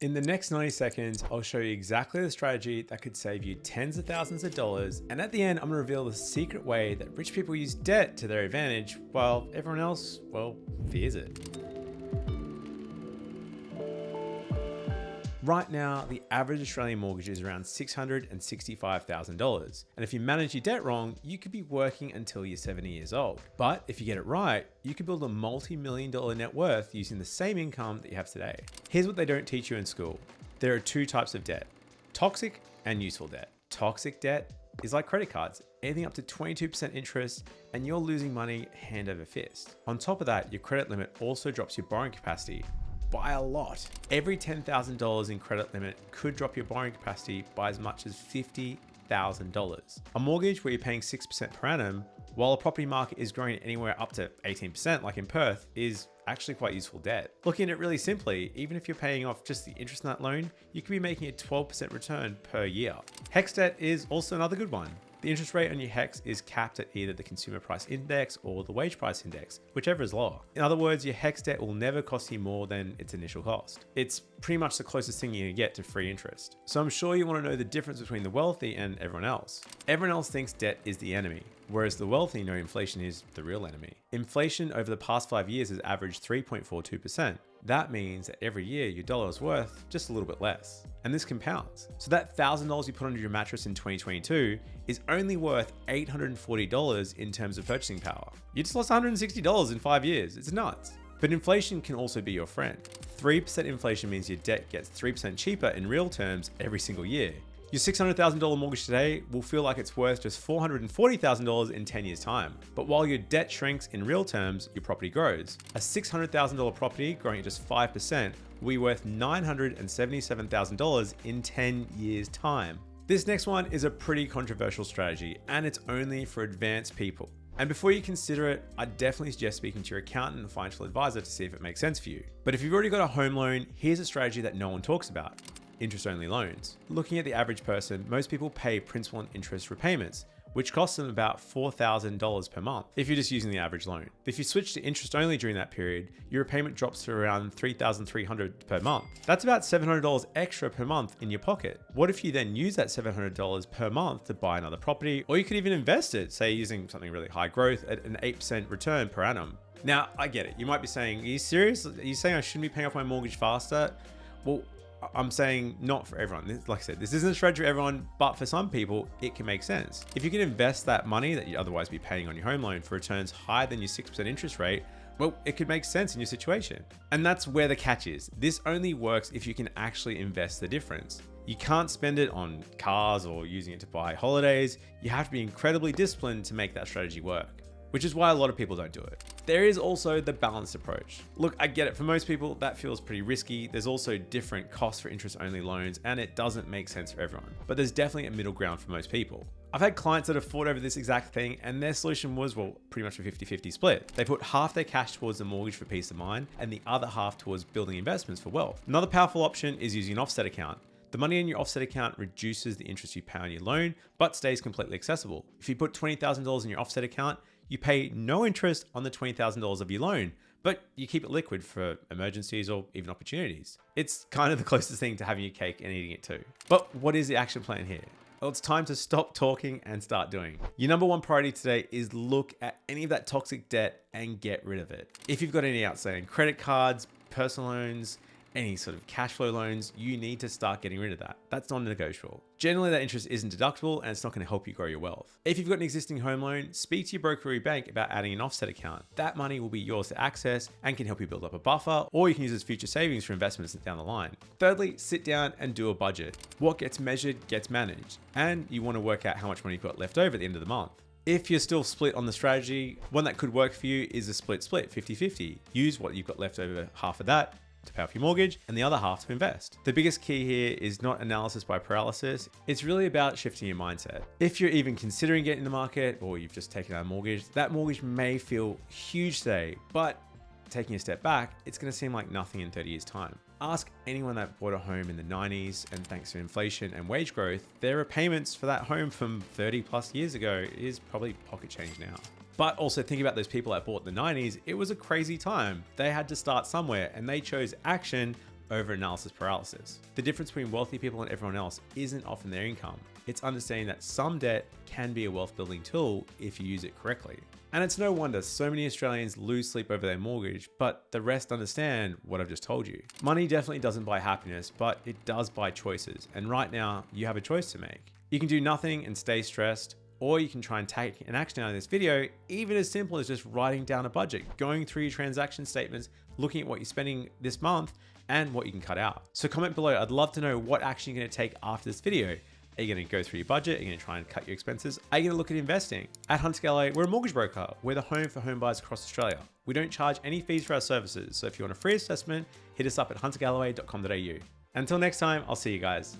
In the next 90 seconds, I'll show you exactly the strategy that could save you tens of thousands of dollars. And at the end, I'm gonna reveal the secret way that rich people use debt to their advantage while everyone else, well, fears it. Right now, the average Australian mortgage is around $665,000. And if you manage your debt wrong, you could be working until you're 70 years old. But if you get it right, you could build a multi-million-dollar net worth using the same income that you have today. Here's what they don't teach you in school. There are two types of debt: toxic and useful debt. Toxic debt is like credit cards, anything up to 22% interest, and you're losing money hand over fist. On top of that, your credit limit also drops your borrowing capacity by a lot. Every $10,000 in credit limit could drop your borrowing capacity by as much as $50,000. A mortgage where you're paying 6% per annum, while a property market is growing anywhere up to 18%, like in Perth, is actually quite useful debt. Looking at it really simply, even if you're paying off just the interest on that loan, you could be making a 12% return per year. HECS debt is also another good one. The interest rate on your HECS is capped at either the consumer price index or the wage price index, whichever is lower. In other words, your HECS debt will never cost you more than its initial cost. It's pretty much the closest thing you can get to free interest. So I'm sure you want to know the difference between the wealthy and everyone else. Everyone else thinks debt is the enemy, whereas the wealthy know inflation is the real enemy. Inflation over the past 5 years has averaged 3.42%. That means that every year your dollar is worth just a little bit less. And this compounds. So that $1,000 you put under your mattress in 2022 is only worth $840 in terms of purchasing power. You just lost $160 in 5 years. It's nuts. But inflation can also be your friend. 3% inflation means your debt gets 3% cheaper in real terms every single year. Your $600,000 mortgage today will feel like it's worth just $440,000 in 10 years' time. But while your debt shrinks in real terms, your property grows. A $600,000 property growing at just 5% will be worth $977,000 in 10 years' time. This next one is a pretty controversial strategy, and it's only for advanced people. And before you consider it, I definitely suggest speaking to your accountant and financial advisor to see if it makes sense for you. But if you've already got a home loan, here's a strategy that no one talks about: interest-only loans. Looking at the average person, most people pay principal and interest repayments, which costs them about $4,000 per month if you're just using the average loan. If you switch to interest-only during that period, your repayment drops to around $3,300 per month. That's about $700 extra per month in your pocket. What if you then use that $700 per month to buy another property, or you could even invest it, say using something really high growth at an 8% return per annum? Now, I get it. You might be saying, are you serious? Are you saying I shouldn't be paying off my mortgage faster? Well, I'm saying not for everyone. Like I said, this isn't a strategy for everyone, but for some people, it can make sense. If you can invest that money that you'd otherwise be paying on your home loan for returns higher than your 6% interest rate, well, it could make sense in your situation. And that's where the catch is. This only works if you can actually invest the difference. You can't spend it on cars or using it to buy holidays. You have to be incredibly disciplined to make that strategy work, which is why a lot of people don't do it. There is also the balanced approach. Look, I get it. For most people, that feels pretty risky. There's also different costs for interest-only loans, and it doesn't make sense for everyone. But there's definitely a middle ground for most people. I've had clients that have fought over this exact thing, and their solution was, well, pretty much a 50-50 split. They put half their cash towards the mortgage for peace of mind, and the other half towards building investments for wealth. Another powerful option is using an offset account. The money in your offset account reduces the interest you pay on your loan, but stays completely accessible. If you put $20,000 in your offset account, you pay no interest on the $20,000 of your loan, but you keep it liquid for emergencies or even opportunities. It's kind of the closest thing to having your cake and eating it too. But what is the action plan here? Well, it's time to stop talking and start doing. Your number one priority today is look at any of that toxic debt and get rid of it. If you've got any outstanding credit cards, personal loans, any sort of cash flow loans, you need to start getting rid of that. That's non-negotiable. Generally, that interest isn't deductible and it's not going to help you grow your wealth. If you've got an existing home loan, speak to your broker or your bank about adding an offset account. That money will be yours to access and can help you build up a buffer, or you can use as future savings for investments down the line. Thirdly, sit down and do a budget. What gets measured gets managed, and you want to work out how much money you've got left over at the end of the month. If you're still split on the strategy, one that could work for you is a split, 50-50. Use what you've got left over, half of that, to pay off your mortgage and the other half to invest. The biggest key here is not analysis by paralysis. It's really about shifting your mindset. If you're even considering getting in the market or you've just taken out a mortgage, that mortgage may feel huge today, but taking a step back, it's going to seem like nothing in 30 years' time. Ask anyone that bought a home in the 90s, and thanks to inflation and wage growth, their repayments for that home from 30 plus years ago is probably pocket change now. But also think about those people that bought in the 90s. It was a crazy time. They had to start somewhere and they chose action over-analysis paralysis. The difference between wealthy people and everyone else isn't often their income. It's understanding that some debt can be a wealth building tool if you use it correctly. And it's no wonder so many Australians lose sleep over their mortgage, but the rest understand what I've just told you. Money definitely doesn't buy happiness, but it does buy choices. And right now, you have a choice to make. You can do nothing and stay stressed, or you can try and take an action out of this video, even as simple as just writing down a budget, going through your transaction statements, looking at what you're spending this month and what you can cut out. So comment below, I'd love to know what action you're gonna take after this video. Are you going to go through your budget? Are you going to try and cut your expenses? Are you going to look at investing? At Huntescaler LA, we're a mortgage broker. We're the home for home buyers across Australia. We don't charge any fees for our services. So if you want a free assessment, hit us up at huntergalloway.com.au. Until next time, I'll see you guys.